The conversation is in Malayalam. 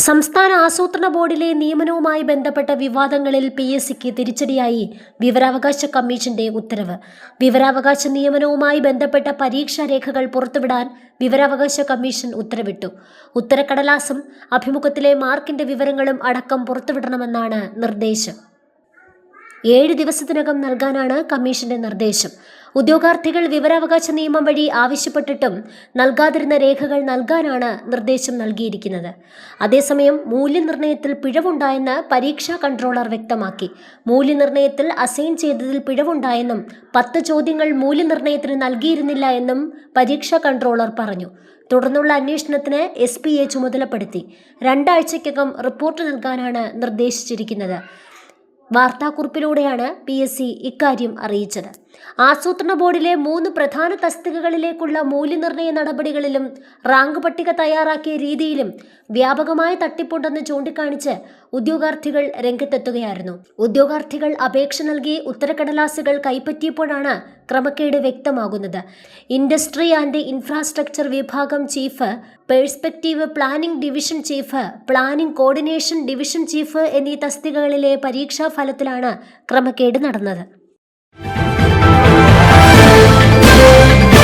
സംസ്ഥാന ആസൂത്രണ ബോർഡിലെ നിയമനവുമായി ബന്ധപ്പെട്ട വിവാദങ്ങളിൽ PSCക്ക് തിരിച്ചടിയായി വിവരാവകാശ കമ്മീഷന്റെ ഉത്തരവ്. വിവരാവകാശ നിയമനവുമായി ബന്ധപ്പെട്ട പരീക്ഷാ രേഖകൾ പുറത്തുവിടാൻ വിവരാവകാശ കമ്മീഷൻ ഉത്തരവിട്ടു. ഉത്തരക്കടലാസും അഭിമുഖത്തിലെ മാർക്കിന്റെ വിവരങ്ങളും അടക്കം പുറത്തുവിടണമെന്നാണ് നിർദ്ദേശം. 7 ദിവസത്തിനകം നൽകാനാണ് കമ്മീഷന്റെ നിർദ്ദേശം. ഉദ്യോഗാർത്ഥികൾ വിവരാവകാശ നിയമം വഴി ആവശ്യപ്പെട്ടിട്ടും നൽകാതിരുന്ന രേഖകൾ നൽകാനാണ് നിർദ്ദേശം നൽകിയിരിക്കുന്നത്. അതേസമയം മൂല്യനിർണ്ണയത്തിൽ പിഴവുണ്ടായെന്ന് പരീക്ഷാ കൺട്രോളർ വ്യക്തമാക്കി. മൂല്യനിർണ്ണയത്തിൽ അസൈൻ ചെയ്തതിൽ പിഴവുണ്ടായെന്നും 10 ചോദ്യങ്ങൾ മൂല്യനിർണ്ണയത്തിന് നൽകിയിരുന്നില്ല എന്നും പരീക്ഷാ കൺട്രോളർ പറഞ്ഞു. തുടർന്നുള്ള അന്വേഷണത്തിന് SPയെ ചുമതലപ്പെടുത്തി 2 ആഴ്ചയ്ക്കകം റിപ്പോർട്ട് നൽകാനാണ് നിർദ്ദേശിച്ചിരിക്കുന്നത്. വാർത്താക്കുറിപ്പിലൂടെയാണ് PSC ഇക്കാര്യം അറിയിച്ചത്. ആസൂത്രണ ബോർഡിലെ 3 പ്രധാന തസ്തികകളിലേക്കുള്ള മൂല്യനിർണ്ണയ നടപടികളിലും റാങ്ക് പട്ടിക തയ്യാറാക്കിയ രീതിയിലും വ്യാപകമായ തട്ടിപ്പുണ്ടെന്ന് ചൂണ്ടിക്കാണിച്ച് ഉദ്യോഗാർത്ഥികൾ രംഗത്തെത്തുകയായിരുന്നു. ഉദ്യോഗാർത്ഥികൾ അപേക്ഷ നൽകി ഉത്തരക്കടലാസുകൾ കൈപ്പറ്റിയപ്പോഴാണ് ക്രമക്കേട് വ്യക്തമാകുന്നത്. ഇൻഡസ്ട്രി ആൻഡ് ഇൻഫ്രാസ്ട്രക്ചർ വിഭാഗം chief, perspective planning division chief, planning coordination division chief എന്നീ തസ്തികകളിലെ പരീക്ഷാ ഫലത്തിലാണ് ക്രമക്കേട് നടന്നത്.